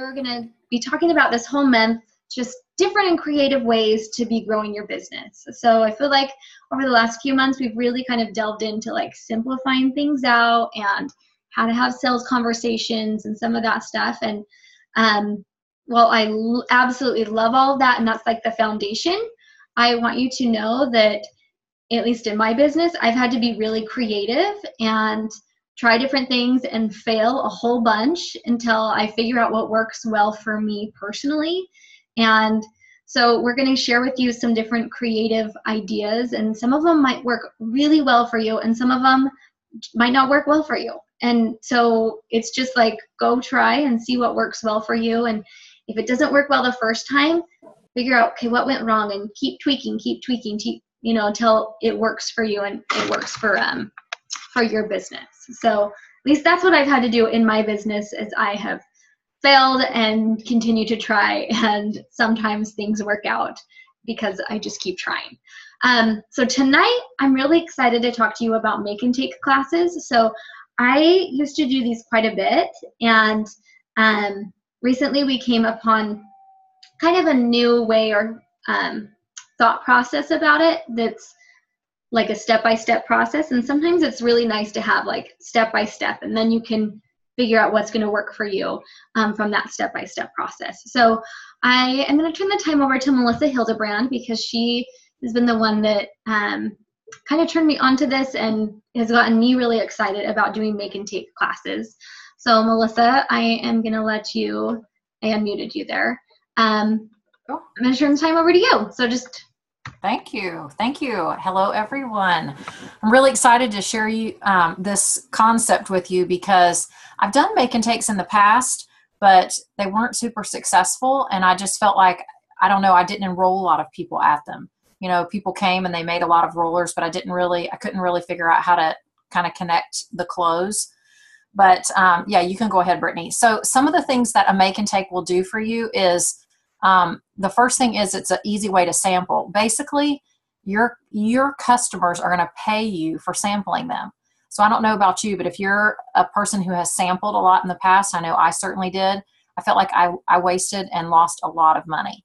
we're going to be talking about this whole month, just different and creative ways to be growing your business. So I feel like over the last few months, we've really kind of delved into like simplifying things out and how to have sales conversations and some of that stuff. And well, I absolutely love all of that, and that's like the foundation. I want you to know that, at least in my business, I've had to be really creative and try different things and fail a whole bunch until I figure out what works well for me personally. And so we're going to share with you some different creative ideas, and some of them might work really well for you and some of them might not work well for you. And so it's just like, go try and see what works well for you. And if it doesn't work well the first time, figure out, okay, what went wrong, and keep tweaking, you know, until it works for you and it works for your business. So at least that's what I've had to do in my business, is I have failed and continue to try, and sometimes things work out because I just keep trying. So tonight I'm really excited to talk to you about make and take classes. So I used to do these quite a bit, and recently we came upon kind of a new way or thought process about it that's like a step-by-step process. And sometimes it's really nice to have like step-by-step, and then you can figure out what's going to work for you from that step-by-step process. So I am going to turn the time over to Melissa Hildebrand, because she has been the one that kind of turned me onto this and has gotten me really excited about doing make and take classes. So Melissa, I am going to let you, I unmuted you there. I'm going to turn the time over to you. So just. Thank you. Thank you. Hello, everyone. I'm really excited to share this concept with you, because I've done make and takes in the past, but they weren't super successful. And I just felt like, I don't know, I didn't enroll a lot of people at them. You know, people came and they made a lot of rollers, but I couldn't really figure out how to kind of connect the close. But yeah, you can go ahead, Brittany. So some of the things that a make and take will do for you is, the first thing is, it's an easy way to sample. Basically, your customers are going to pay you for sampling them. So I don't know about you, but if you're a person who has sampled a lot in the past, I know I certainly did, I felt like I wasted and lost a lot of money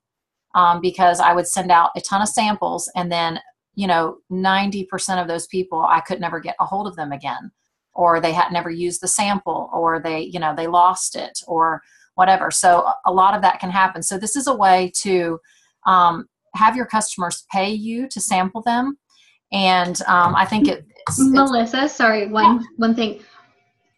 because I would send out a ton of samples, and then, you know, 90% of those people, I could never get a hold of them again, or they had never used the sample, or they lost it, or whatever. So a lot of that can happen. So this is a way to have your customers pay you to sample them. And I think Melissa, sorry, one thing.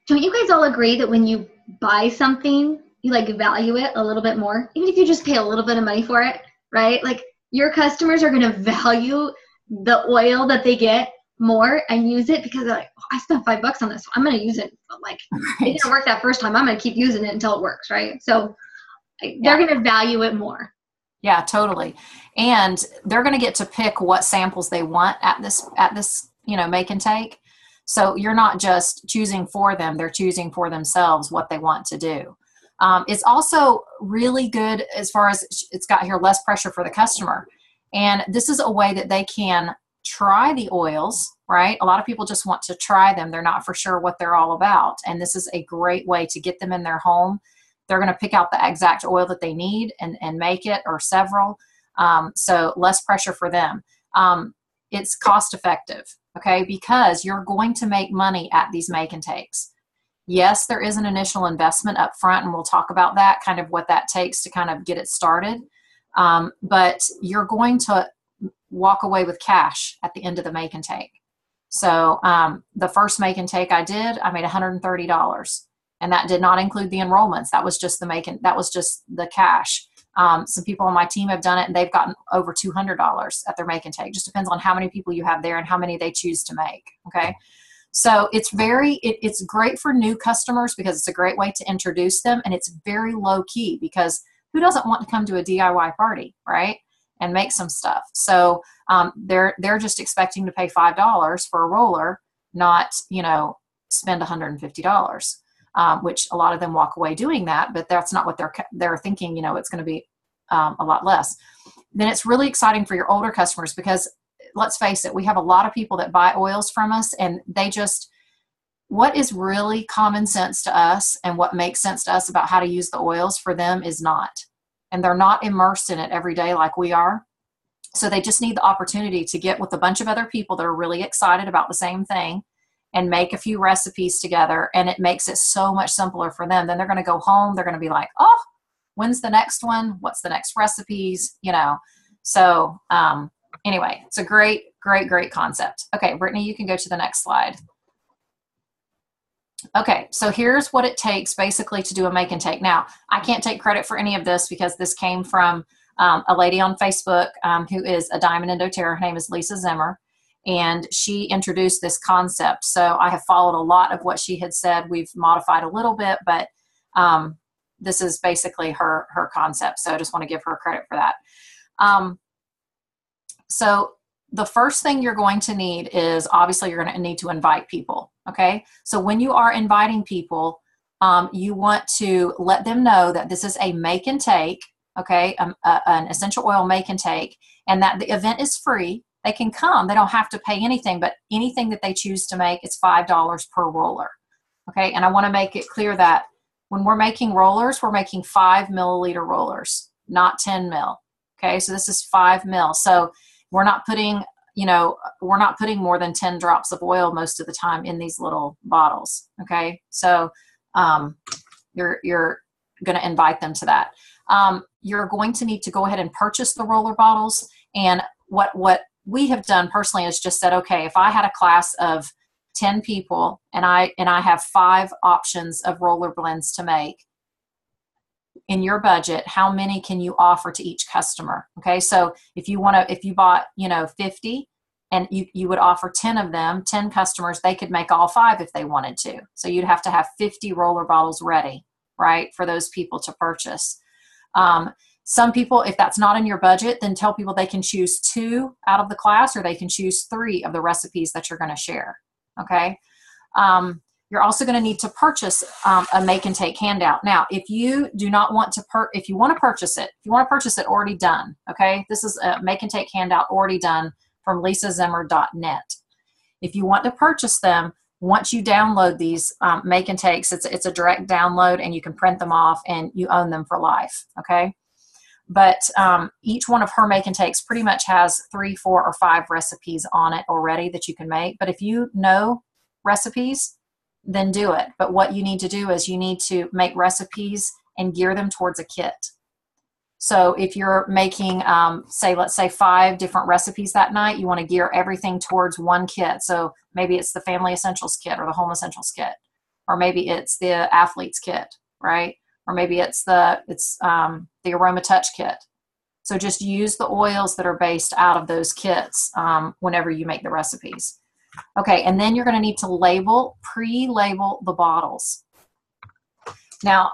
Don't you guys all agree that when you buy something, you like value it a little bit more, even if you just pay a little bit of money for it, right? Like, your customers are going to value the oil that they get more and use it, because they're like, oh, I spent $5 on this, I'm going to use it. But like, it didn't work that first time, I'm going to keep using it until it works, right? So they're going to value it more. Yeah, totally. And they're going to get to pick what samples they want at this, you know, make and take. So you're not just choosing for them, they're choosing for themselves what they want to do. It's also really good as far as it's got here, less pressure for the customer. And this is a way that they can try the oils, right? A lot of people just want to try them. They're not for sure what they're all about. And this is a great way to get them in their home. They're going to pick out the exact oil that they need and make it, or several. So less pressure for them. It's cost effective, okay? Because you're going to make money at these make and takes. Yes, there is an initial investment up front, and we'll talk about that, kind of what that takes to kind of get it started. But you're going to walk away with cash at the end of the make and take. So the first make and take I did, I made $130, and that did not include the enrollments. That was just that was just the cash. Some people on my team have done it, and they've gotten over $200 at their make and take. Just depends on how many people you have there and how many they choose to make. Okay. So it's great for new customers, because it's a great way to introduce them, and it's very low key, because who doesn't want to come to a DIY party, right? And make some stuff. So they're just expecting to pay $5 for a roller, not, you know, spend $150, which a lot of them walk away doing that, but that's not what they're thinking. You know, it's going to be a lot less. Then it's really exciting for your older customers, because let's face it, we have a lot of people that buy oils from us, and what is really common sense to us and what makes sense to us about how to use the oils, for them is not. And they're not immersed in it every day like we are. So they just need the opportunity to get with a bunch of other people that are really excited about the same thing and make a few recipes together. And it makes it so much simpler for them. Then they're going to go home. They're going to be like, oh, when's the next one? What's the next recipes? You know? So anyway, it's a great, great, great concept. Okay, Brittany, you can go to the next slide. Okay, so here's what it takes basically to do a make and take. Now, I can't take credit for any of this because this came from a lady on Facebook who is a diamond in doTERRA. Her name is Lisa Zimmer, and she introduced this concept. So I have followed a lot of what she had said. We've modified a little bit, but this is basically her concept. So I just want to give her credit for that. So the first thing you're going to need is, obviously, you're going to need to invite people. Okay, so when you are inviting people, you want to let them know that this is a make and take, okay, an essential oil make and take, and that the event is free. They can come. They don't have to pay anything, but anything that they choose to make, it's $5 per roller. Okay, and I want to make it clear that when we're making rollers, we're making 5 milliliter rollers, not 10 mil. Okay, so this is 5 mil. So we're not putting, you know, we're not putting more than 10 drops of oil most of the time in these little bottles. Okay, so you're going to invite them to that. You're going to need to go ahead and purchase the roller bottles. And what we have done personally is just said, okay, if I had a class of 10 people and I have 5 options of roller blends to make, in your budget, how many can you offer to each customer? Okay, so if you bought, 50, and you would offer 10 of them, 10 customers, they could make all 5 if they wanted to. So you'd have to have 50 roller bottles ready, right, for those people to purchase. Some people, if that's not in your budget, then tell people they can choose 2 out of the class, or they can choose 3 of the recipes that you're going to share. Okay. You're also going to need to purchase a make and take handout. Now, if you do not want to, if you want to purchase it already done. Okay. This is a make and take handout already done from lisazimmer.net. If you want to purchase them, once you download these make and takes, it's a direct download, and you can print them off and you own them for life. Okay. But each one of her make and takes pretty much has 3, 4, or 5 recipes on it already that you can make. But if you know recipes, then do it. But what you need to do is you need to make recipes and gear them towards a kit. So if you're making, let's say 5 different recipes that night, you want to gear everything towards one kit. So maybe it's the Family Essentials kit or the Home Essentials kit, or maybe it's the Athletes kit, right? Or maybe it's the Aroma Touch kit. So just use the oils that are based out of those kits whenever you make the recipes. Okay, and then you're going to need to pre-label the bottles. Now,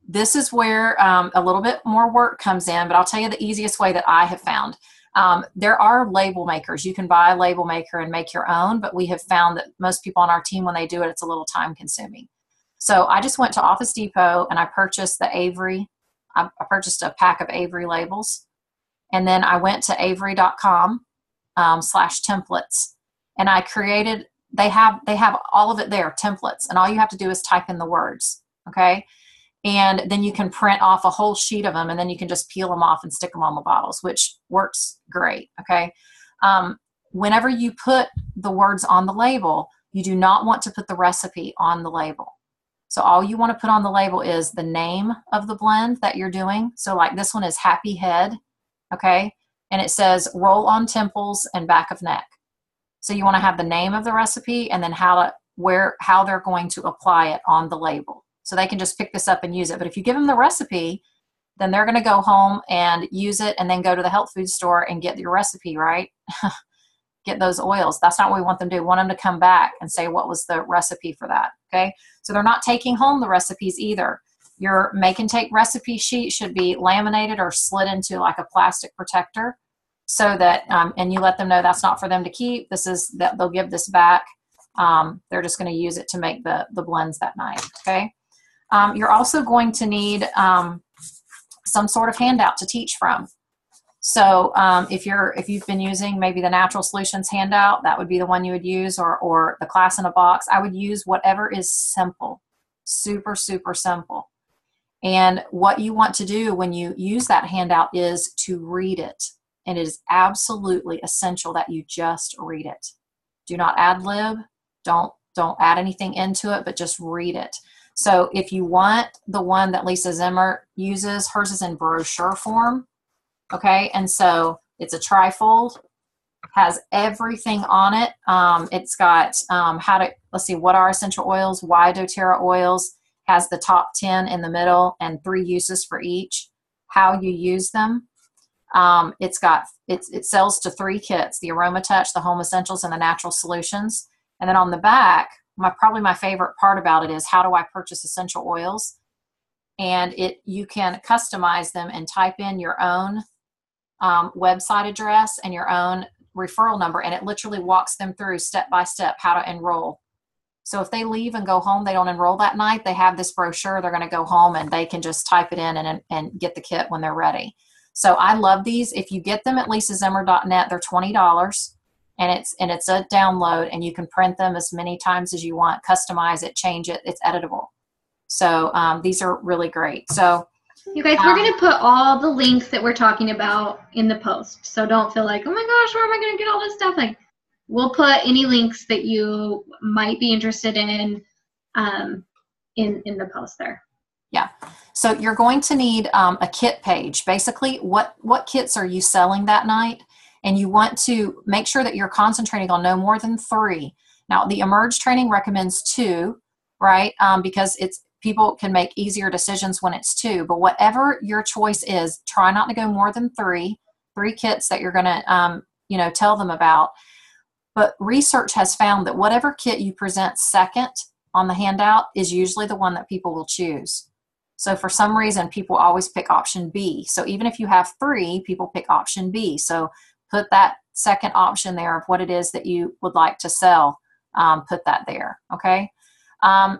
this is where a little bit more work comes in, but I'll tell you the easiest way that I have found. There are label makers. You can buy a label maker and make your own, but we have found that most people on our team, when they do it, it's a little time consuming. So I just went to Office Depot and I purchased the Avery. I purchased a pack of Avery labels, and then I went to avery.com /templates. And I created, they have all of it there, templates, and all you have to do is type in the words, okay? And then you can print off a whole sheet of them, and then you can just peel them off and stick them on the bottles, which works great, okay? Whenever you put the words on the label, you do not want to put the recipe on the label. So all you want to put on the label is the name of the blend that you're doing. So like this one is Happy Head, okay? And it says roll on temples and back of neck. So you want to have the name of the recipe and then how they're going to apply it on the label. So they can just pick this up and use it. But if you give them the recipe, then they're going to go home and use it and then go to the health food store and get your recipe, right? Get those oils. That's not what we want them to do. We want them to come back and say, what was the recipe for that? Okay. So they're not taking home the recipes either. Your make and take recipe sheet should be laminated or slid into like a plastic protector, so that, and you let them know that's not for them to keep. This is that they'll give this back. They're just going to use it to make the blends that night. Okay. You're also going to need some sort of handout to teach from. So if you've been using maybe the Natural Solutions handout, that would be the one you would use, or the Class in a Box. I would use whatever is simple, super, super simple. And what you want to do when you use that handout is to read it. And it is absolutely essential that you just read it. Do not ad lib. Don't add anything into it, but just read it. So if you want the one that Lisa Zimmer uses, hers is in brochure form. Okay, and so it's a trifold, has everything on it. It's got let's see, what are essential oils, why doTERRA oils, has the top 10 in the middle and 3 uses for each, how you use them. It sells to 3 kits, the Aroma Touch, the Home Essentials, and the Natural Solutions. And then on the back, probably my favorite part about it is how do I purchase essential oils? And you can customize them and type in your own website address and your own referral number, and it literally walks them through step by step how to enroll. So if they leave and go home, they don't enroll that night, they have this brochure, they're going to go home and they can just type it in and get the kit when they're ready. So I love these. If you get them at lisazimmer.net, they're $20, and it's a download, and you can print them as many times as you want, customize it, change it, it's editable. So these are really great. So you guys, we're going to put all the links that we're talking about in the post. So don't feel like, oh my gosh, where am I going to get all this stuff? Like, we'll put any links that you might be interested in the post there. Yeah. So you're going to need a kit page. Basically, what kits are you selling that night? And you want to make sure that you're concentrating on no more than 3. Now, the Emerge training recommends 2, right? Because people can make easier decisions when it's 2. But whatever your choice is, try not to go more than 3 kits that you're going to tell them about. But research has found that whatever kit you present second on the handout is usually the one that people will choose. So for some reason, people always pick option B. So even if you have 3, people pick option B. So put that second option there of what it is that you would like to sell. Put that there, okay?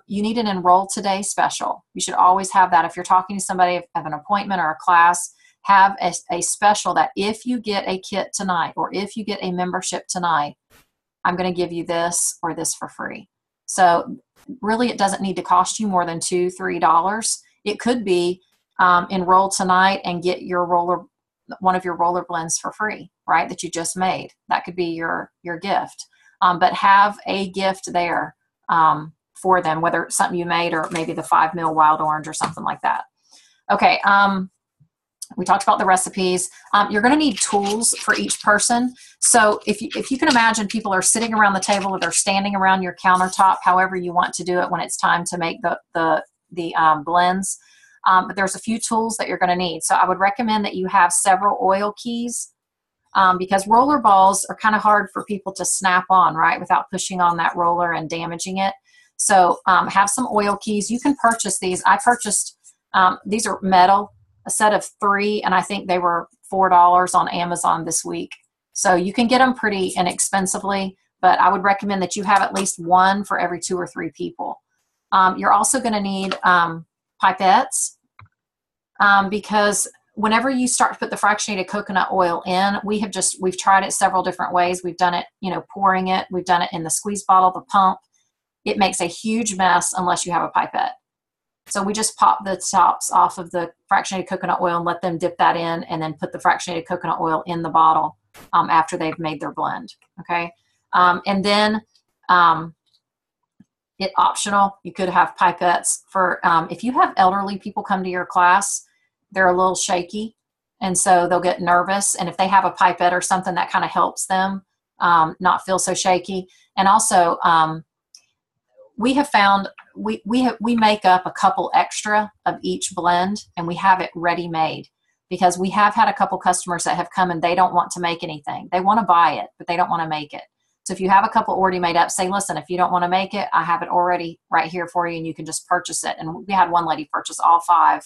You need an Enroll Today special. You should always have that. If you're talking to somebody of an appointment or a class, have a special that if you get a kit tonight or if you get a membership tonight, I'm going to give you this or this for free. So really, it doesn't need to cost you more than $2, $3. It could be enroll tonight and get one of your roller blends for free, right? That you just made. That could be your gift. But have a gift there for them, whether it's something you made or maybe the 5 ml wild orange or something like that. Okay. We talked about the recipes. You're going to need tools for each person. So if you can imagine, people are sitting around the table or they're standing around your countertop, however you want to do it when it's time to make the blends. But there's a few tools that you're going to need. So I would recommend that you have several oil keys because roller balls are kind of hard for people to snap on, right, without pushing on that roller and damaging it. So have some oil keys. You can purchase these. I purchased, these are metal, a set of 3, and I think they were $4 on Amazon this week. So you can get them pretty inexpensively, but I would recommend that you have at least 1 for every 2 or 3 people. You're also going to need pipettes because whenever you start to put the fractionated coconut oil in, we've tried it several different ways. We've done it, pouring it. We've done it in the squeeze bottle, the pump. It makes a huge mess unless you have a pipette. So we just pop the tops off of the fractionated coconut oil and let them dip that in, and then put the fractionated coconut oil in the bottle after they've made their blend. Okay. And then it optional, you could have pipettes for, if you have elderly people come to your class, they're a little shaky. And so they'll get nervous. And if they have a pipette or something, that kind of helps them not feel so shaky. And also, we have found we make up a couple extra of each blend, and we have it ready made, because we have had a couple customers that have come and they don't want to make anything. They want to buy it, but they don't want to make it. So if you have a couple already made up, say, listen, if you don't want to make it, I have it already right here for you, and you can just purchase it. And we had one lady purchase all 5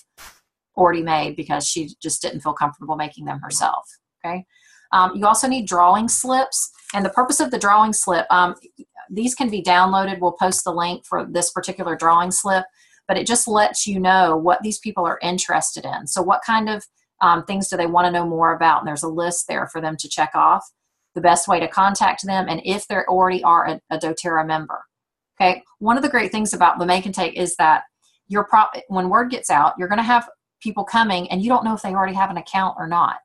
already made because she just didn't feel comfortable making them herself. Okay. You also need drawing slips, and the purpose of the drawing slip, these can be downloaded. We'll post the link for this particular drawing slip, but it just lets you know what these people are interested in. So what kind of things do they want to know more about, and there's a list there for them to check off. The best way to contact them, and if they already are a doTERRA member. Okay, one of the great things about the Make and Take is that when word gets out, you're going to have people coming, and you don't know if they already have an account or not.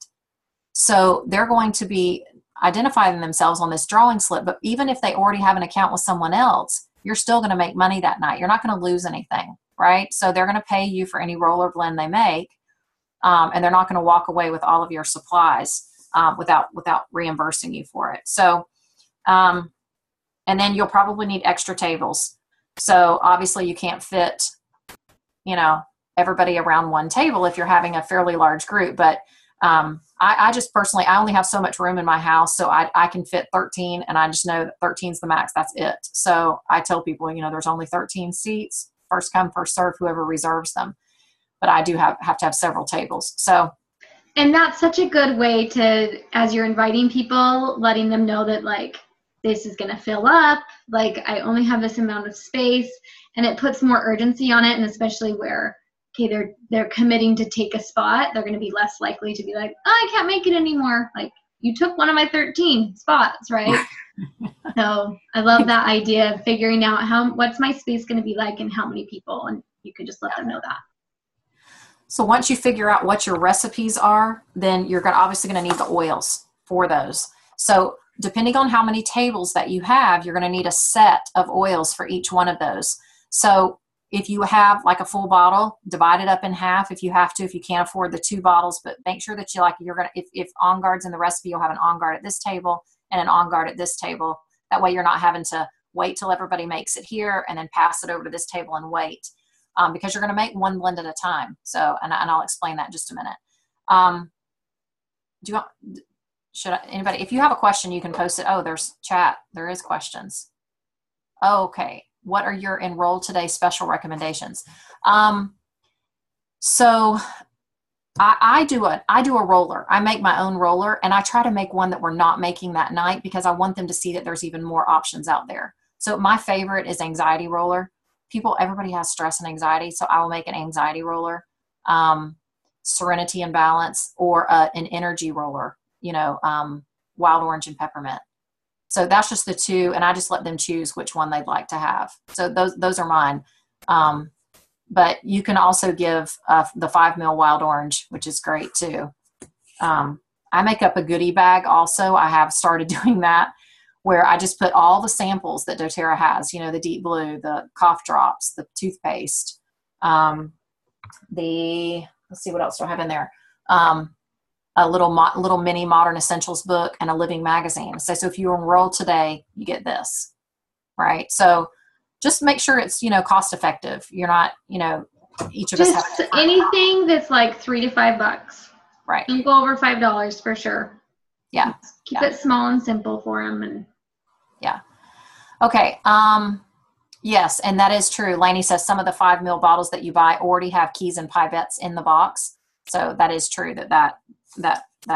So they're going to be identifying themselves on this drawing slip, but even if they already have an account with someone else, you're still going to make money that night. You're not going to lose anything, right? So they're going to pay you for any roller blend they make, and they're not going to walk away with all of your supplies without reimbursing you for it. So, and then you'll probably need extra tables. So obviously you can't fit, everybody around one table if you're having a fairly large group, but I just personally, I only have so much room in my house, so I can fit 13, and I just know that 13 is the max. That's it. So I tell people, there's only 13 seats, first come, first serve, whoever reserves them. But I do have to have several tables. So, and that's such a good way to, as you're inviting people, letting them know that like this is going to fill up. Like I only have this amount of space, and it puts more urgency on it, and especially where they're committing to take a spot, they're going to be less likely to be like, oh, I can't make it anymore. Like you took one of my 13 spots, right? So I love that idea of figuring out what's my space going to be like and how many people, and you can just let them know that. So once you figure out what your recipes are, then you're obviously going to need the oils for those. So depending on how many tables that you have, you're going to need a set of oils for each one of those. So if you have like a full bottle, divide it up in half if you have to, if you can't afford the 2 bottles, but make sure that if On Guard's in the recipe, you'll have an On Guard at this table and an On Guard at this table. That way you're not having to wait till everybody makes it here and then pass it over to this table and wait, because you're going to make one blend at a time. So, and I'll explain that in just a minute. Anybody, if you have a question, you can post it. Oh, there's chat. There is questions. Okay. What are your Enroll Today special recommendations? So I do a roller. I make my own roller, and I try to make one that we're not making that night because I want them to see that there's even more options out there. So my favorite is anxiety roller. Everybody has stress and anxiety, so I will make an anxiety roller, serenity and balance, or an energy roller, wild orange and peppermint. So that's just the 2, and I just let them choose which one they'd like to have. So those are mine. But you can also give the 5 ml wild orange, which is great too. I make up a goodie bag also. I have started doing that, where I just put all the samples that doTERRA has, the deep blue, the cough drops, the toothpaste, let's see, what else do I have in there? A little mini Modern Essentials book and a living magazine. So if you enroll today, you get this, right? So just make sure it's, cost effective. You're not, each of us have anything that's like $3 to $5. Right. Don't go over $5 for sure. Yeah. Keep it small and simple for them. And yeah. Okay. Yes. And that is true. Lainey says some of the 5 ml bottles that you buy already have keys and pipettes in the box. So that is true that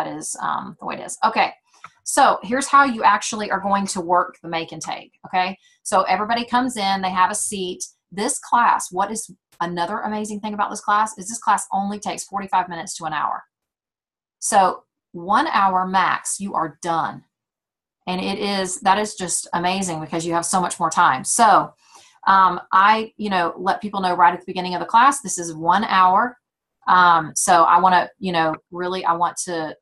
is the way it is. Okay. So here's how you actually are going to work the Make and Take. Okay. So everybody comes in, they have a seat. This class, what is another amazing thing about this class is this class only takes 45 minutes to an hour. So 1 hour max, you are done. And that is just amazing because you have so much more time. So I let people know right at the beginning of the class, this is 1 hour. So I want to, I want to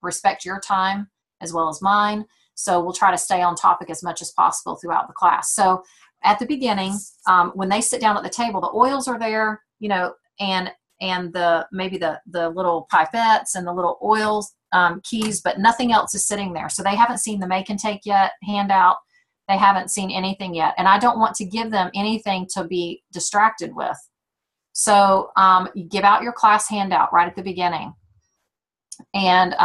respect your time as well as mine. So we'll try to stay on topic as much as possible throughout the class. So at the beginning, when they sit down at the table, the oils are there, and maybe the little pipettes and the little oils, keys, but nothing else is sitting there. So they haven't seen the Make and Take yet handout. They haven't seen anything yet. And I don't want to give them anything to be distracted with. So you give out your class handout right at the beginning. And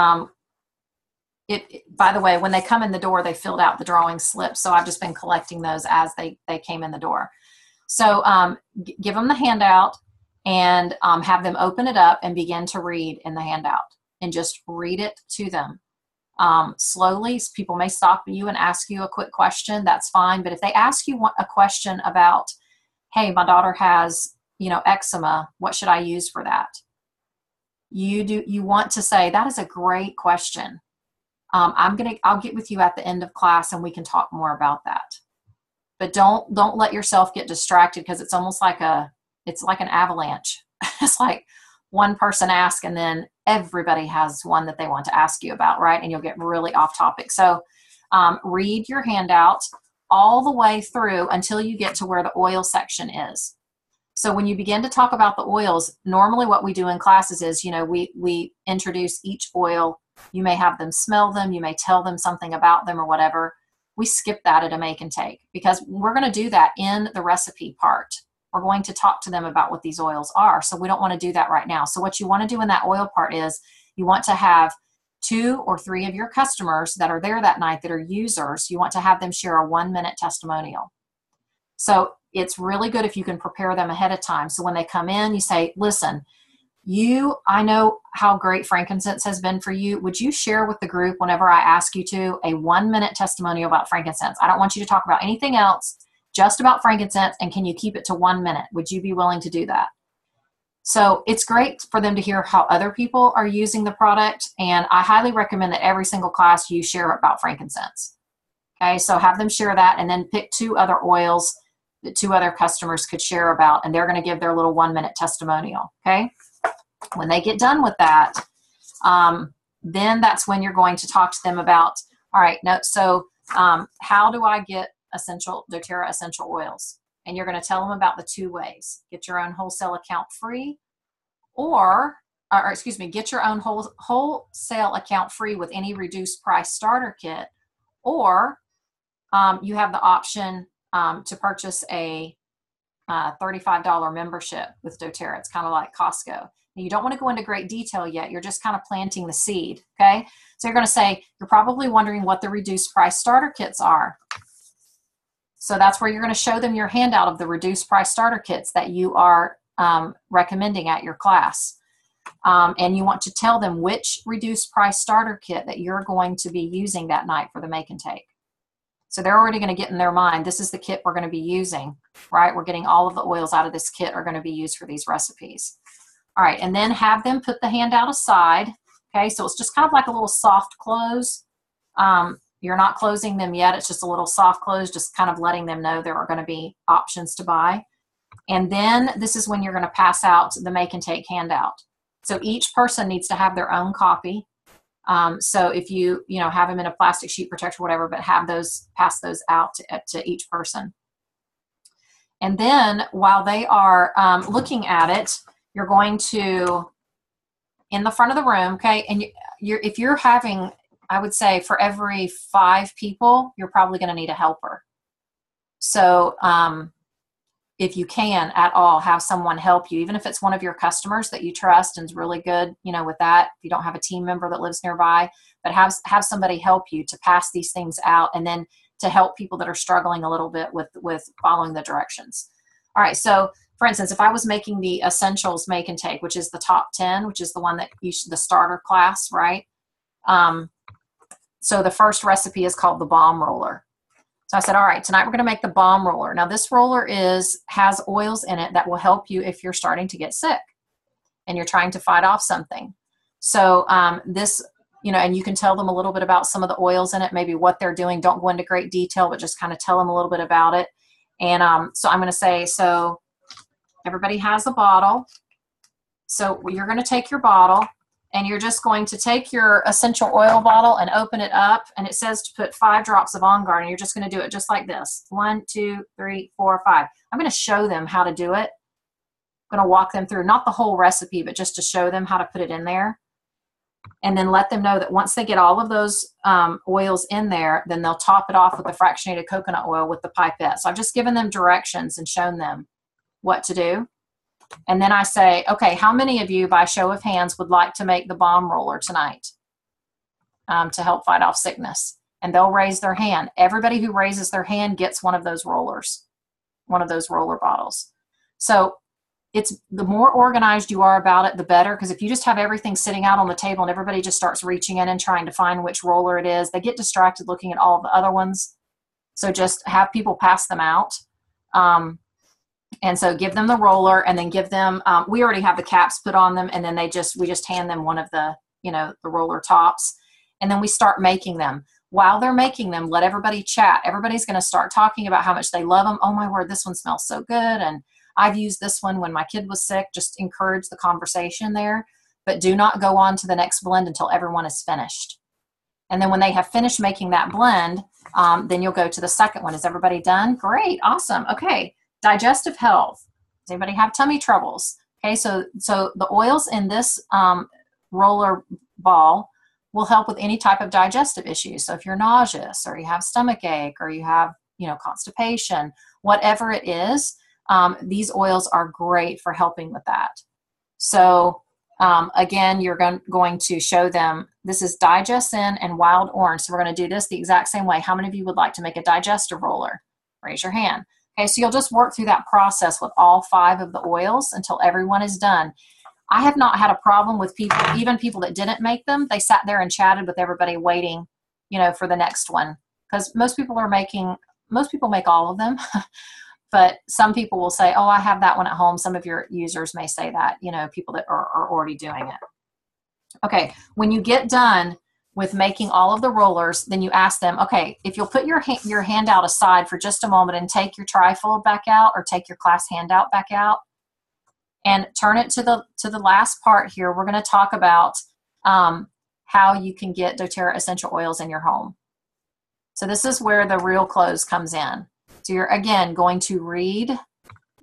by the way, when they come in the door, they filled out the drawing slips. So I've just been collecting those as they came in the door. So give them the handout and have them open it up and begin to read in the handout, and just read it to them. Slowly, people may stop you and ask you a quick question. That's fine. But if they ask you a question about, hey, my daughter has, eczema, what should I use for that? you want to say, that is a great question. I'll get with you at the end of class and we can talk more about that. But don't let yourself get distracted, because it's almost like it's like an avalanche. It's like one person asks and then everybody has one that they want to ask you about, right? And you'll get really off topic. So read your handout all the way through until you get to where the oil section is. So when you begin to talk about the oils, normally what we do in classes is, we introduce each oil. You may have them smell them. You may tell them something about them or whatever. We skip that at a make and take, because we're going to do that in the recipe part. We're going to talk to them about what these oils are. So we don't want to do that right now. So what you want to do in that oil part is you want to have 2 or 3 of your customers that are there that night that are users. You want to have them share a 1-minute testimonial. So it's really good if you can prepare them ahead of time. So when they come in, you say, listen, I know how great frankincense has been for you. Would you share with the group, whenever I ask you to, a 1-minute testimonial about frankincense? I don't want you to talk about anything else, just about frankincense. And can you keep it to 1 minute? Would you be willing to do that? So it's great for them to hear how other people are using the product. And I highly recommend that every single class you share about frankincense. Okay, so have them share that, and then pick 2 other oils that 2 other customers could share about, and they're going to give their little 1-minute testimonial. Okay. When they get done with that, then that's when you're going to talk to them about, all right, now, so how do I get doTERRA essential oils? And you're going to tell them about the 2 ways. Get your own wholesale account free, or get your own wholesale account free with any reduced price starter kit, or you have the option to purchase a $35 membership with doTERRA. It's kind of like Costco. Now, you don't want to go into great detail yet. You're just kind of planting the seed, okay? So you're going to say, you're probably wondering what the reduced price starter kits are. So that's where you're going to show them your handout of the reduced price starter kits that you are recommending at your class. And you want to tell them which reduced price starter kit that you're going to be using that night for the make and take. So they're already going to get in their mind, this is the kit we're going to be using, right? We're getting all of the oils out of this kit are going to be used for these recipes. All right, and then have them put the handout aside. Okay, so it's just kind of like a little soft close. You're not closing them yet. It's just a little soft close, just kind of letting them know there are going to be options to buy. And then this is when you're going to pass out the make and take handout. So each person needs to have their own copy. So if you have them in a plastic sheet protector, whatever, but pass those out to each person. And then while they are looking at it, you're going to, in the front of the room, okay, and if you're having, I would say for every 5 people, you're probably going to need a helper. So if you can at all, have someone help you, even if it's one of your customers that you trust and is really good, with that. If you don't have a team member that lives nearby, but have somebody help you to pass these things out, and then to help people that are struggling a little bit with following the directions. All right, so for instance, if I was making the essentials make and take, which is the top 10, which is the one that the starter class, right? So the first recipe is called the bomb roller. So I said, all right, tonight we're going to make the bomb roller. Now this roller has oils in it that will help you if you're starting to get sick and you're trying to fight off something. So and you can tell them a little bit about some of the oils in it, maybe what they're doing. Don't go into great detail, but just kind of tell them a little bit about it. And so I'm going to say, so everybody has a bottle. So you're going to take your bottle, and you're just going to take your essential oil bottle and open it up, and it says to put 5 drops of On Guard, and you're just going to do it just like this. 1, 2, 3, 4, 5. I'm going to show them how to do it. I'm going to walk them through, not the whole recipe, but just to show them how to put it in there. And then let them know that once they get all of those oils in there, then they'll top it off with the fractionated coconut oil with the pipette. So I've just given them directions and shown them what to do. And then I say, okay, how many of you, by show of hands, would like to make the bomb roller tonight to help fight off sickness? And they'll raise their hand. Everybody who raises their hand gets one of those rollers, one of those roller bottles. So it's the more organized you are about it, the better. Because if you just have everything sitting out on the table and everybody just starts reaching in and trying to find which roller it is, they get distracted looking at all the other ones. So just have people pass them out. And so give them the roller, and then give them, we already have the caps put on them, and then we just hand them one of the, the roller tops, and then we start making them. While they're making them, let everybody chat. Everybody's going to start talking about how much they love them. Oh my word, this one smells so good. And I've used this one when my kid was sick. Just encourage the conversation there, but do not go on to the next blend until everyone is finished. And then when they have finished making that blend, then you'll go to the second one. Is everybody done? Great. Awesome. Okay. Digestive health. Does anybody have tummy troubles? Okay. So the oils in this roller ball will help with any type of digestive issues. So if you're nauseous, or you have stomach ache, or you have, constipation, whatever it is, these oils are great for helping with that. So again, you're going to show them, this is Digestin and Wild Orange. So we're going to do this the exact same way. How many of you would like to make a digestive roller? Raise your hand. Okay, so you'll just work through that process with all 5 of the oils until everyone is done. I have not had a problem with people, even people that didn't make them. They sat there and chatted with everybody waiting, for the next one. Because most people make all of them. But some people will say, oh, I have that one at home. Some of your users may say that, people that are already doing it. Okay, when you get done with making all of the rollers, then you ask them, okay, if you'll put your handout aside for just a moment and take your trifold back out, or take your class handout back out, and turn it to the last part here. We're going to talk about how you can get doTERRA essential oils in your home. So this is where the real close comes in. So you're, again, going to read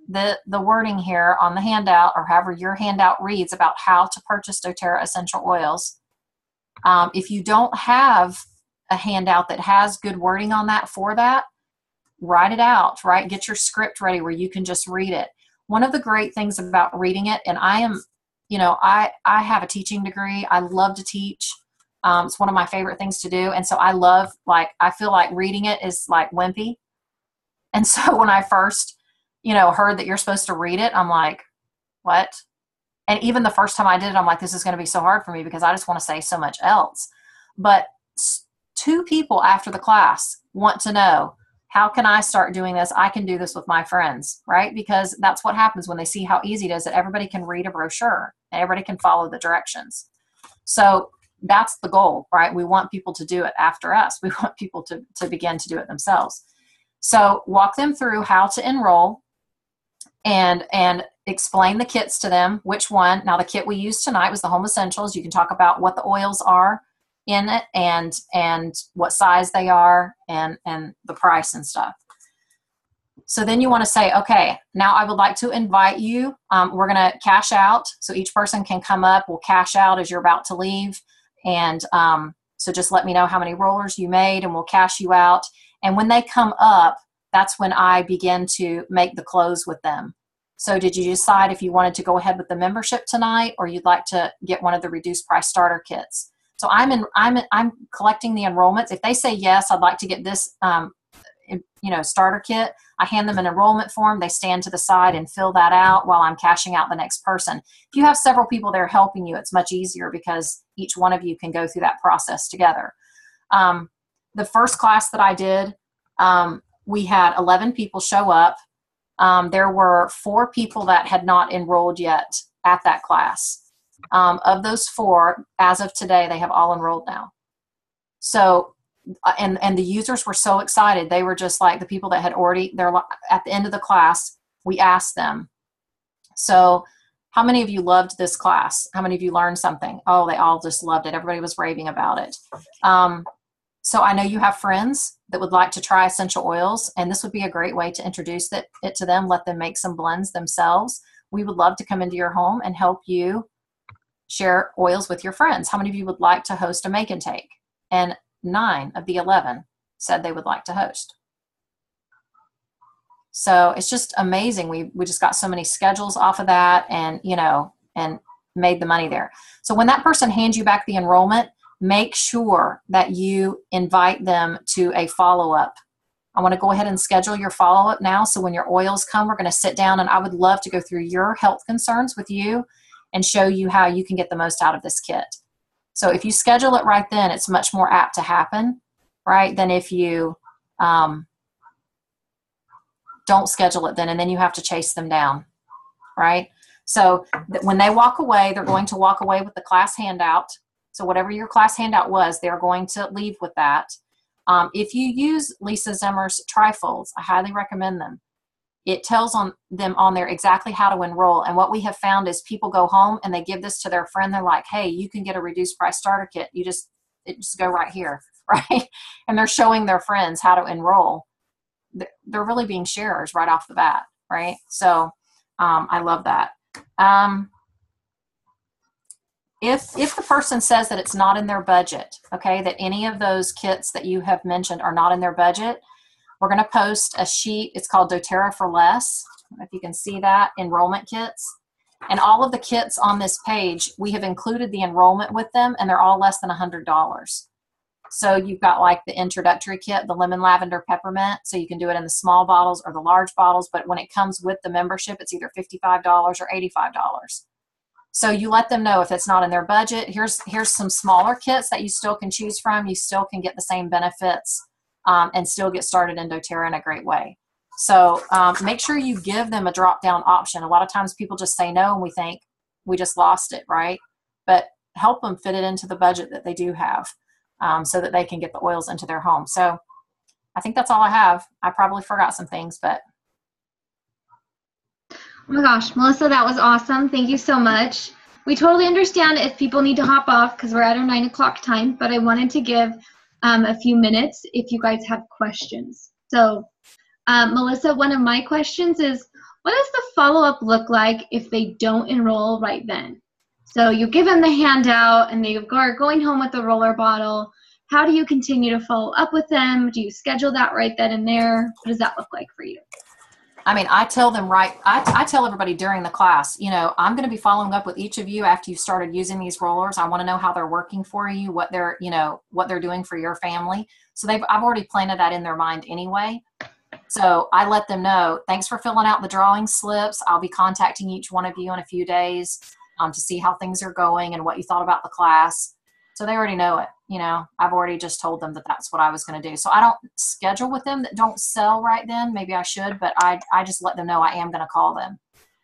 the wording here on the handout, or however your handout reads, about how to purchase doTERRA essential oils. If you don't have a handout that has good wording on that, write it out, right? Get your script ready where you can just read it. One of the great things about reading it, and I am, I have a teaching degree. I love to teach. It's one of my favorite things to do. And so I feel like reading it is like wimpy. And so when I first, heard that you're supposed to read it, I'm like, what? And even the first time I did it, I'm like, this is going to be so hard for me because I just want to say so much else. But 2 people after the class want to know, how can I start doing this? I can do this with my friends, right? Because that's what happens when they see how easy it is, that everybody can read a brochure and everybody can follow the directions. So that's the goal, right? We want people to do it after us. We want people to begin to do it themselves. So walk them through how to enroll, and explain the kits to them, which one. Now, the kit we used tonight was the Home Essentials. You can talk about what the oils are in it, and what size they are, and the price and stuff. So then you want to say, okay, now I would like to invite you. We're going to cash out. So each person can come up. We'll cash out as you're about to leave. And so just let me know how many rollers you made, and we'll cash you out. And when they come up, that's when I begin to make the close with them. So did you decide if you wanted to go ahead with the membership tonight, or you'd like to get one of the reduced price starter kits? So I'm collecting the enrollments. If they say yes, I'd like to get this starter kit, I hand them an enrollment form. They stand to the side and fill that out while I'm cashing out the next person. If you have several people there helping you, it's much easier because each one of you can go through that process together. The first class that I did, we had 11 people show up. There were 4 people that had not enrolled yet at that class. Of those 4, as of today, they have all enrolled now. So, and the users were so excited. They were just like the people that had already, they're at the end of the class, we asked them, so how many of you loved this class? How many of you learned something? Oh, they all just loved it. Everybody was raving about it. So I know you have friends that would like to try essential oils, and this would be a great way to introduce it to them, let them make some blends themselves. We would love to come into your home and help you share oils with your friends. How many of you would like to host a make and take? And 9 of the 11 said they would like to host. So it's just amazing. We just got so many schedules off of that, and and made the money there. So when that person hands you back the enrollment, make sure that you invite them to a follow-up. I want to go ahead and schedule your follow-up now. So when your oils come, we're going to sit down, and I would love to go through your health concerns with you and show you how you can get the most out of this kit. So if you schedule it right then, it's much more apt to happen, right, than if you don't schedule it then, and then you have to chase them down, right? So when they walk away, they're going to walk away with the class handout. So whatever your class handout was, they're going to leave with that. If you use Lisa Zimmer's trifolds, I highly recommend them. It tells them on there exactly how to enroll. And what we have found is people go home and they give this to their friend. They're like, hey, you can get a reduced price starter kit. You just go right here, right? And they're showing their friends how to enroll. They're really being sharers right off the bat, right? So I love that. If the person says that it's not in their budget, okay, that any of those kits that you have mentioned are not in their budget, we're going to post a sheet. It's called doTERRA for Less. I don't know if you can see that, enrollment kits. And all of the kits on this page, we have included the enrollment with them, and they're all less than $100. So you've got like the introductory kit, the lemon, lavender, peppermint. So you can do it in the small bottles or the large bottles, but when it comes with the membership, it's either $55 or $85. So you let them know if it's not in their budget. Here's some smaller kits that you still can choose from. You still can get the same benefits and still get started in doTERRA in a great way. So make sure you give them a drop-down option. A lot of times people just say no and we think we just lost it, right? But help them fit it into the budget that they do have so that they can get the oils into their home. So I think that's all I have. I probably forgot some things, but. Oh my gosh, Melissa, that was awesome. Thank you so much. We totally understand if people need to hop off because we're at our 9 o'clock time, but I wanted to give a few minutes if you guys have questions. So, Melissa, one of my questions is, what does the follow-up look like if they don't enroll right then? So you give them the handout and they are going home with the roller bottle. How do you continue to follow up with them? Do you schedule that right then and there? What does that look like for you? I mean, I tell them I tell everybody during the class, you know, I'm going to be following up with each of you after you've started using these rollers. I want to know how they're working for you, what they're doing for your family. So I've already planted that in their mind anyway. So I let them know, thanks for filling out the drawing slips. I'll be contacting each one of you in a few days to see how things are going and what you thought about the class. So they already know it. You know, I've already just told them that that's what I was going to do. So I don't schedule with them that don't sell right then. Maybe I should, but I just let them know I am going to call them.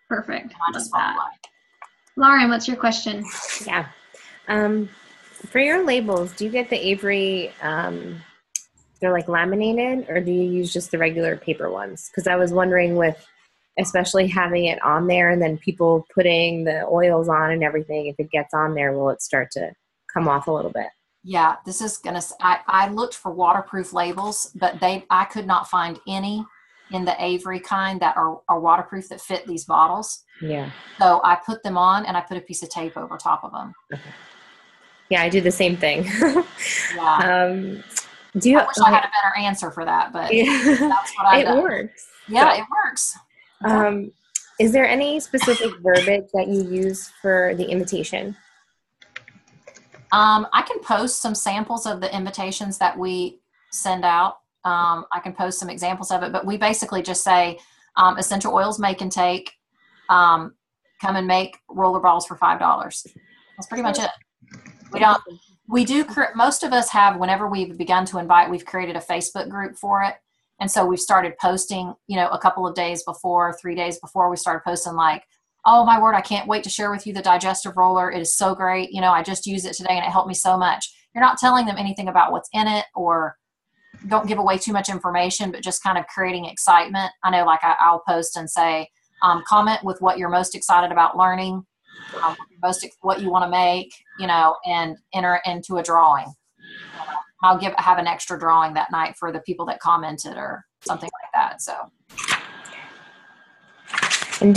Perfect. And I just follow up. Lauren, what's your question? Yeah. For your labels, do you get the Avery, they're like laminated, or do you use just the regular paper ones? Because I was wondering with, especially having it on there and then people putting the oils on and everything, if it gets on there, will it start to come off a little bit? Yeah, this is going to, I looked for waterproof labels, but I could not find any in the Avery kind that are waterproof that fit these bottles. Yeah. So I put them on and I put a piece of tape over top of them. Okay. Yeah, I do the same thing. Yeah. Do you, I wish I had a better answer for that, but yeah, that's what I do. It works. Yeah, it works. Is there any specific verbiage that you use for the invitation? I can post some samples of the invitations that we send out. I can post some examples of it, but we basically just say essential oils make and take. Come and make roller balls for $5. That's pretty much it. Most of us have, whenever we've begun to invite, we've created a Facebook group for it. And so we've started posting, a couple of days before, 3 days before, we started posting like, oh my word, I can't wait to share with you the digestive roller. It is so great. I just used it today and it helped me so much. You're not telling them anything about what's in it, or don't give away too much information, but just kind of creating excitement. I know, like I'll post and say, comment with what you're most excited about learning, what you want to make, and enter it into a drawing. I'll have an extra drawing that night for the people that commented or something like that. So. And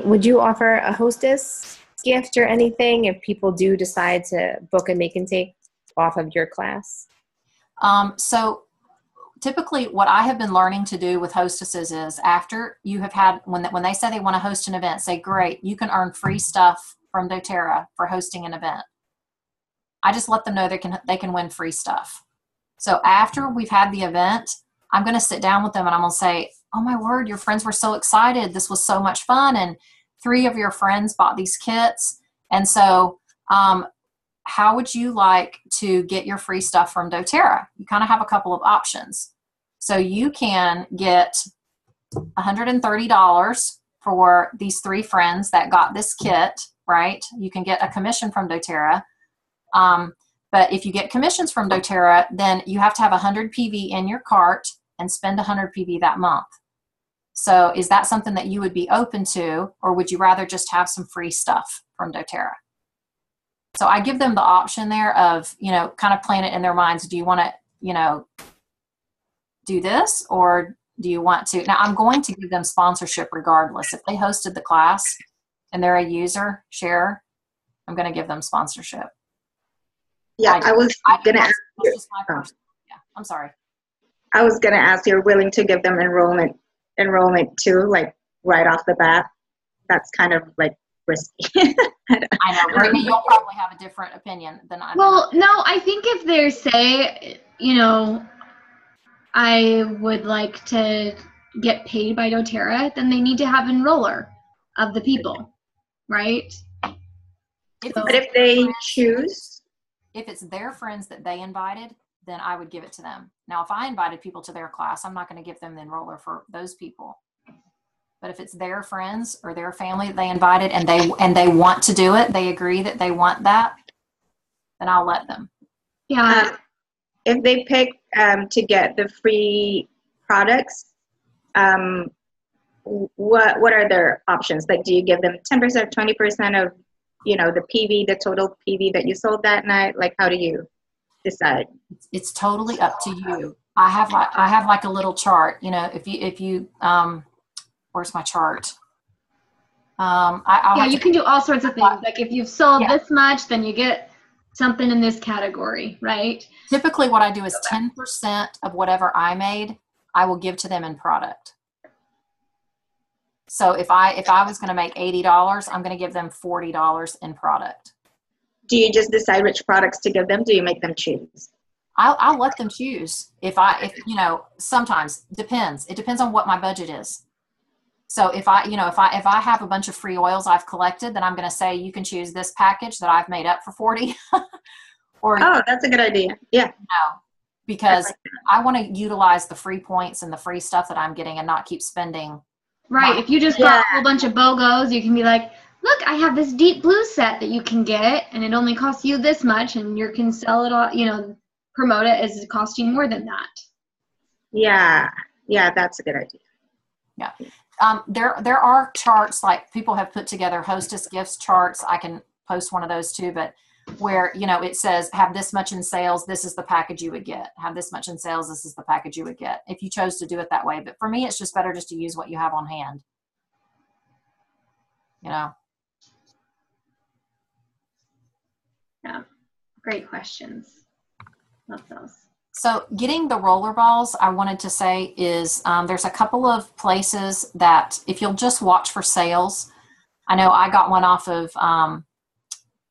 would you offer a hostess gift or anything if people do decide to book a make and take off of your class? So typically what I have been learning to do with hostesses is, after you have had, when they say they want to host an event, say, great, you can earn free stuff from doTERRA for hosting an event. I just let them know they can win free stuff. So after we've had the event, I'm going to sit down with them and I'm going to say, oh my word, your friends were so excited. This was so much fun. And 3 of your friends bought these kits. And so, how would you like to get your free stuff from doTERRA? You kind of have a couple of options. So you can get $130 for these 3 friends that got this kit, right? You can get a commission from doTERRA. But if you get commissions from doTERRA, then you have to have 100 PV in your cart and spend 100 PV that month. So is that something that you would be open to, or would you rather just have some free stuff from doTERRA? So I give them the option there of, kind of plan it in their minds. Do you want to, do this, or do you want to? Now, I'm going to give them sponsorship regardless. If they hosted the class and they're a user share, I'm going to give them sponsorship. Yeah, I was going to ask you. Yeah, I'm sorry. I was going to ask, you're willing to give them enrollment too, like right off the bat? That's kind of like risky. I know, Brittany, you'll probably have a different opinion than I do. Well, no, I think if they say, I would like to get paid by doTERRA, then they need to have enroller of the people, right? But if they choose? If it's their friends that they invited, then I would give it to them. Now, if I invited people to their class, I'm not going to give them the enroller for those people. But if it's their friends or their family that they invited and they want to do it, they agree that they want that, then I'll let them. Yeah. If they pick to get the free products, what are their options? Like, do you give them 10%, 20% of, the PV, the total PV that you sold that night? Like, how do you decide? It's totally up to you. I have like a little chart. If you where's my chart? You can do all sorts of things. Like if you've sold this much, then you get something in this category, right? Typically what I do is 10% of whatever I made, I will give to them in product. So if I was going to make $80, I'm going to give them $40 in product. Do you just decide which products to give them? Do you make them choose? I'll let them choose. If sometimes depends. It depends on what my budget is. So if I have a bunch of free oils I've collected, then I'm going to say you can choose this package that I've made up for 40. That's a good idea. Yeah. Because I want to utilize the free points and the free stuff that I'm getting and not keep spending. Right. If you just got a whole bunch of BOGOs, you can be like, look, I have this deep blue set that you can get, and it only costs you this much, and you can sell it all, promote it as costing more than that. Yeah. Yeah, that's a good idea. Yeah. There are charts, like people have put together hostess gifts charts. I can post one of those too, but where, it says have this much in sales, this is the package you would get. Have this much in sales, this is the package you would get if you chose to do it that way. But for me, it's just better just to use what you have on hand. Yeah. Great questions. Love those. So getting the roller balls, I wanted to say is there's a couple of places that if you'll just watch for sales. I know I got one off of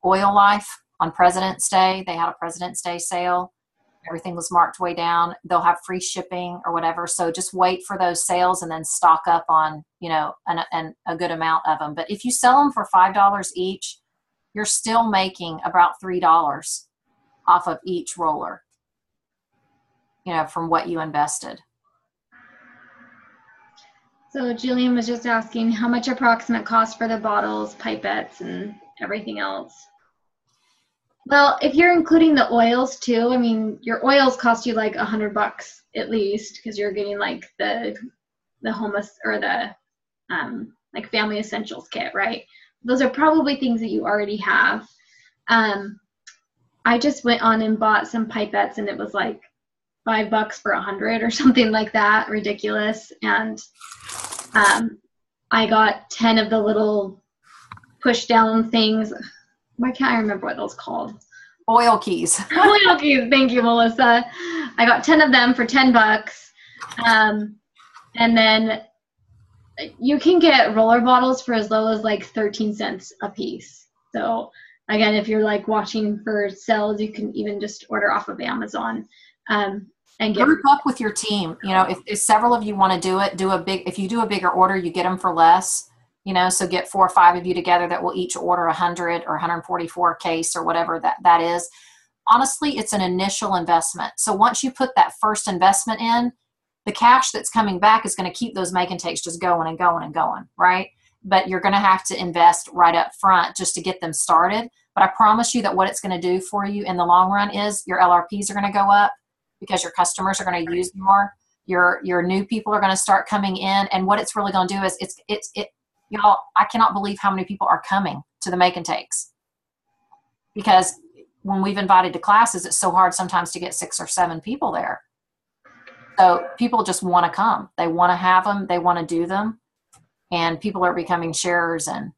Oil Life on President's Day. They had a President's Day sale. Everything was marked way down. They'll have free shipping or whatever. So just wait for those sales and then stock up on, a good amount of them. But if you sell them for $5 each, you're still making about $3 off of each roller. From what you invested. So Jillian was just asking how much approximate cost for the bottles, pipettes, and everything else. Well, if you're including the oils too, your oils cost you like $100 at least, because you're getting like the homeless or the like family essentials kit, right? Those are probably things that you already have. I just went on and bought some pipettes, and it was like $5 for 100 or something like that, ridiculous. And I got 10 of the little push down things. Why can't I remember what those called? Oil keys. Oil keys. Thank you, Melissa. I got 10 of them for $10. And then you can get roller bottles for as low as like 13 cents a piece. So again, if you're like watching for sales, you can even just order off of Amazon. And group up with your team. If several of you want to do it, if you do a bigger order, you get them for less, so get 4 or 5 of you together that will each order 100 or 144 case or whatever that is. Honestly, it's an initial investment. So once you put that first investment in, the cash that's coming back is going to keep those make and takes just going and going and going, right? But you're going to have to invest right up front just to get them started. But I promise you that what it's going to do for you in the long run is your LRPs are going to go up because your customers are going to use more. Your new people are going to start coming in, and what it's really going to do is y'all, I cannot believe how many people are coming to the make and takes, because when we've invited to classes, it's so hard sometimes to get 6 or 7 people there. So people just want to come. They want to have them. They want to do them, and people are becoming sharers and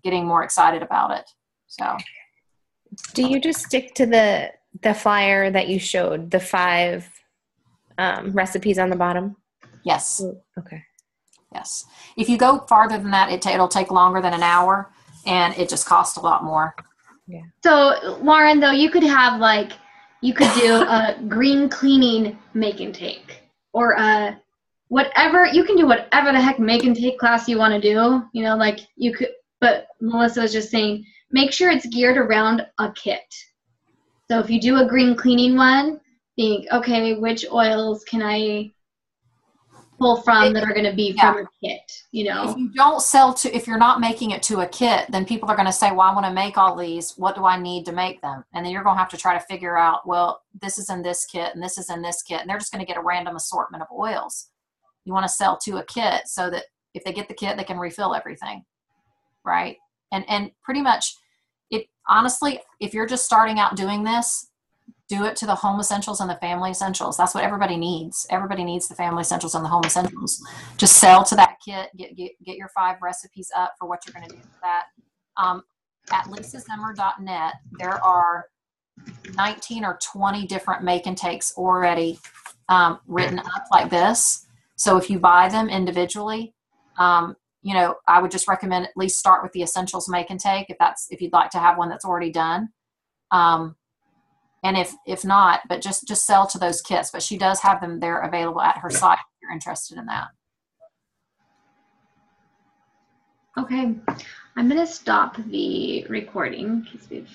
getting more excited about it. So, do you just stick to the flyer that you showed, the 5 recipes on the bottom? Yes. Okay. Yes. If you go farther than that, it'll take longer than an hour, and it just costs a lot more. Yeah. So Lauren, though, you could have you could do a green cleaning make and take, or whatever. You can do whatever the heck make and take class you want to do. You could. But Melissa was just saying, make sure it's geared around a kit. So if you do a green cleaning one, think, okay, which oils can I pull from that are going to be from a kit, If you don't if you're not making it to a kit, then people are going to say, well, I want to make all these. What do I need to make them? And then you're going to have to try to figure out, well, this is in this kit and this is in this kit. And they're just going to get a random assortment of oils. You want to sell to a kit so that if they get the kit, they can refill everything. Right. And pretty much honestly, if you're just starting out doing this, do it to the home essentials and the family essentials. That's what everybody needs. Everybody needs the family essentials and the home essentials. Just sell to that kit. Get your 5 recipes up for what you're going to do with that. At lisazimmer.net, there are 19 or 20 different make and takes already written up like this. So if you buy them individually, I would just recommend at least start with the essentials make and take if you'd like to have one that's already done. And if not, but just sell to those kits. But she does have them there available at her site if you're interested in that. Okay. I'm going to stop the recording because we've